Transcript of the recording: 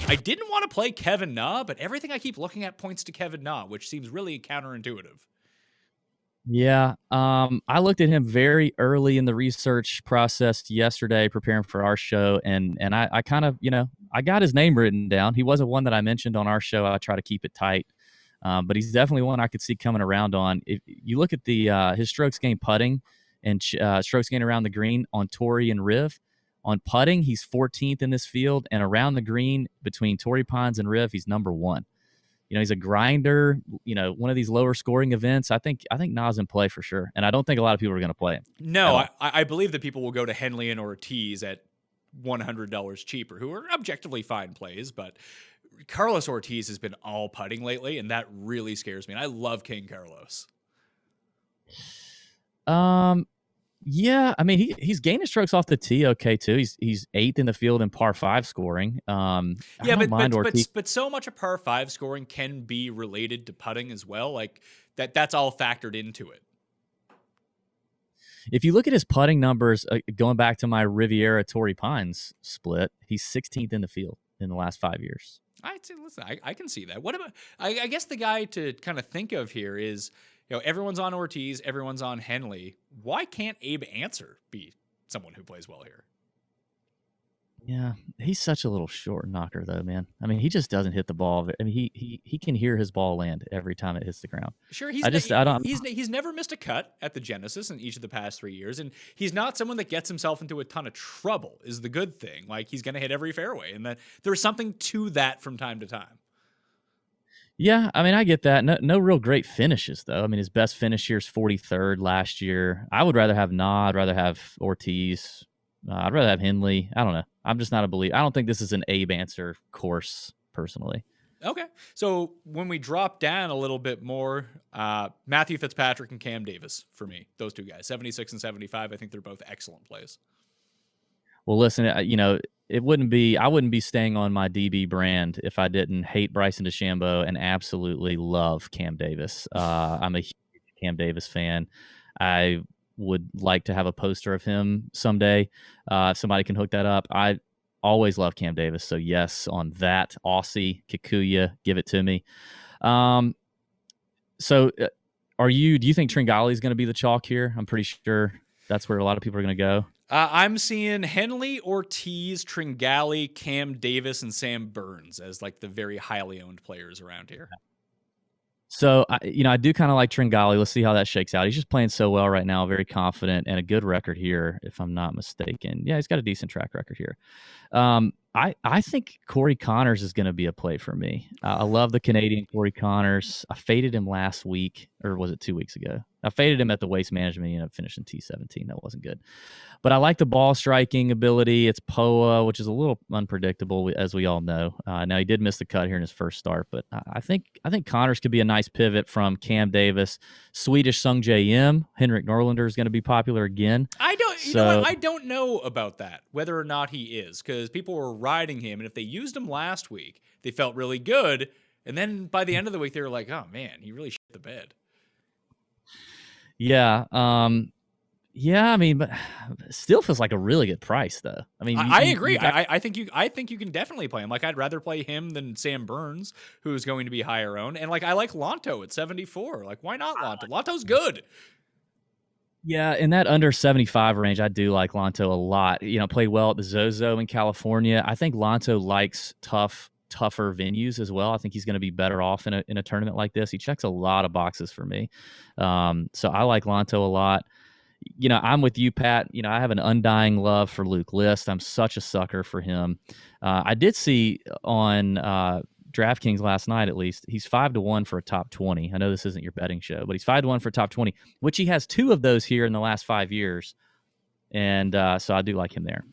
I didn't want to play Kevin Na, but everything I keep looking at points to Kevin Na, which seems really counterintuitive. Yeah, I looked at him very early in the research process yesterday, preparing for our show, and I kind of, I got his name written down. He wasn't one that I mentioned on our show. I try to keep it tight, but he's definitely one I could see coming around on. If you look at the his strokes gained putting and strokes gained around the green on Torrey and Riv. On putting, he's 14th in this field, and around the green between Torrey Pines and Riv, he's number one. He's a grinder, one of these lower scoring events. I think Nas in play for sure. And I don't think a lot of people are going to play him. No, I believe that people will go to Henley and Ortiz at $100 cheaper, who are objectively fine plays, but Carlos Ortiz has been all putting lately, and that really scares me. And I love King Carlos. Yeah, I mean he's gaining strokes off the tee okay too. He's 8th in the field in par 5 scoring. But so much of par 5 scoring can be related to putting as well. Like that's all factored into it. If you look at his putting numbers, going back to my Riviera Torrey Pines split, he's 16th in the field in the last 5 years. I can see that. What about? I guess the guy to kind of think of here is, everyone's on Ortiz, everyone's on Henley. Why can't Abe Ancer be someone who plays well here? Yeah, he's such a little short knocker, though, man. I mean, he just doesn't hit the ball. I mean, he can hear his ball land every time it hits the ground. Sure, he's never missed a cut at the Genesis in each of the past 3 years, and he's not someone that gets himself into a ton of trouble. Is the good thing. Like, he's going to hit every fairway, and that there's something to that from time to time. Yeah, I mean, I get that. No real great finishes, though. I mean, his best finish here is 43rd last year. I would rather have Na. I'd rather have Ortiz. I'd rather have Henley. I don't know. I'm just not a believer. I don't think this is an Abe Ancer course, personally. Okay. So when we drop down a little bit more, Matthew Fitzpatrick and Cam Davis for me, those two guys, 76 and 75. I think they're both excellent plays. Well, listen, I wouldn't be staying on my DB brand if I didn't hate Bryson DeChambeau and absolutely love Cam Davis. I'm a huge Cam Davis fan. I would like to have a poster of him someday. If somebody can hook that up. I always love Cam Davis. So yes, on that. Aussie, Kikuya, give it to me. Do you think Tringali is going to be the chalk here? I'm pretty sure that's where a lot of people are going to go. I'm seeing Henley, Ortiz, Tringali, Cam Davis, and Sam Burns as like the very highly owned players around here. So, I do kind of like Tringali. Let's see how that shakes out. He's just playing so well right now, very confident, and a good record here, if I'm not mistaken. Yeah, he's got a decent track record here. I think Corey Connors is going to be a play for me. I love the Canadian Corey Connors. I faded him last week, or was it 2 weeks ago? I faded him at the Waste Management. He ended up finishing T17. That wasn't good. But I like the ball striking ability. It's POA, which is a little unpredictable, as we all know. Now, he did miss the cut here in his first start, but I think Connors could be a nice pivot from Cam Davis. Swedish Sung J M, Henrik Norlander is going to be popular again. I don't know about that, whether or not he is, because people were riding him, and if they used him last week, they felt really good. And then by the end of the week, they were like, oh, man, he really shit the bed. Yeah. I mean, but still feels like a really good price, though. I mean, I agree. I think you can definitely play him. Like, I'd rather play him than Sam Burns, who's going to be higher owned. And like, I like Lonto at 74. Like, why not Lonto? Lonto's good. Yeah, in that under 75 range, I do like Lonto a lot. Played well at the Zozo in California. I think Lonto likes tougher venues as well. I think he's going to be better off in a tournament like this. He checks a lot of boxes for me. So I like Lonto a lot. I'm with you, Pat. I have an undying love for Luke List. I'm such a sucker for him. I did see on DraftKings last night, at least, he's 5-1 for a top 20. I know this isn't your betting show, but he's 5-1 for a top 20, which he has 2 of those here in the last 5 years. And so I do like him there.